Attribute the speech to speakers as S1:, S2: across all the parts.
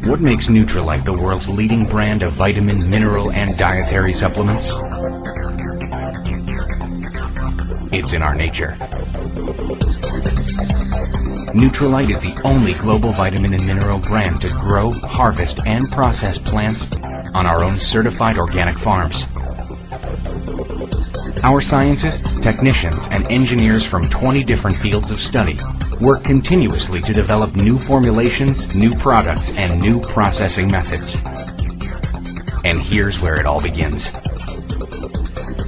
S1: What makes Nutrilite the world's leading brand of vitamin, mineral, and dietary supplements? It's in our nature. Nutrilite is the only global vitamin and mineral brand to grow, harvest, and process plants on our own certified organic farms. Our scientists, technicians, and engineers from 20 different fields of study work continuously to develop new formulations, new products, and new processing methods. And here's where it all begins.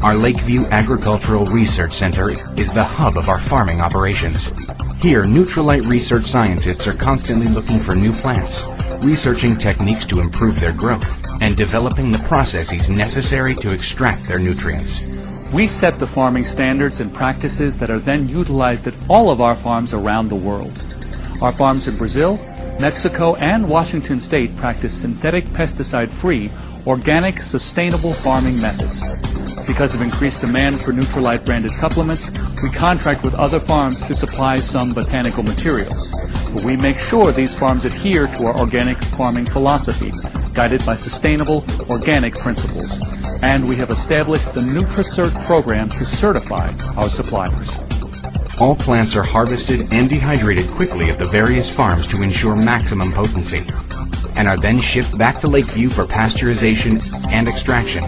S1: Our Lakeview Agricultural Research Center is the hub of our farming operations. Here, Nutrilite research scientists are constantly looking for new plants, researching techniques to improve their growth, and developing the processes necessary to extract their nutrients.
S2: We set the farming standards and practices that are then utilized at all of our farms around the world. Our farms in Brazil, Mexico, and Washington State practice synthetic pesticide-free, organic, sustainable farming methods. Because of increased demand for Nutrilite branded supplements, we contract with other farms to supply some botanical materials. But we make sure these farms adhere to our organic farming philosophy, guided by sustainable, organic principles. And we have established the NutriCert program to certify our suppliers.
S1: All plants are harvested and dehydrated quickly at the various farms to ensure maximum potency, and are then shipped back to Lakeview for pasteurization and extraction,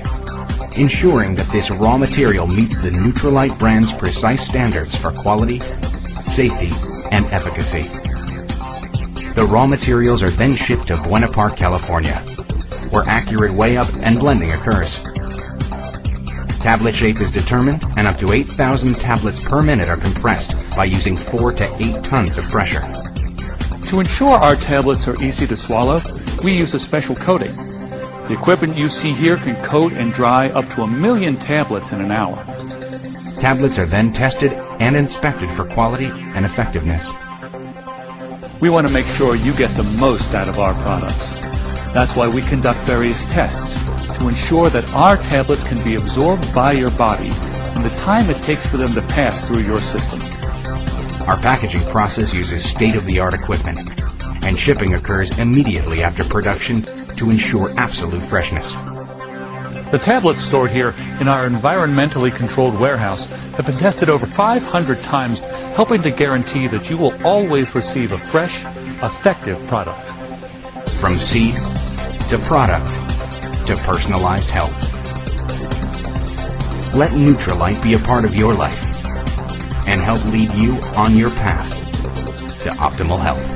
S1: ensuring that this raw material meets the Nutrilite brand's precise standards for quality, safety, and efficacy. The raw materials are then shipped to Buena Park, California, where accurate weigh-up and blending occurs. Tablet shape is determined, and up to 8,000 tablets per minute are compressed by using 4 to 8 tons of pressure.
S2: To ensure our tablets are easy to swallow, we use a special coating. The equipment you see here can coat and dry up to 1 million tablets in an hour.
S1: Tablets are then tested and inspected for quality and effectiveness.
S2: We want to make sure you get the most out of our products. That's why we conduct various tests to ensure that our tablets can be absorbed by your body in the time it takes for them to pass through your system.
S1: Our packaging process uses state-of-the-art equipment, and shipping occurs immediately after production to ensure absolute freshness.
S2: The tablets stored here in our environmentally controlled warehouse have been tested over 500 times, helping to guarantee that you will always receive a fresh, effective product.
S1: From seed to product to personalized health. Let Nutrilite be a part of your life and help lead you on your path to optimal health.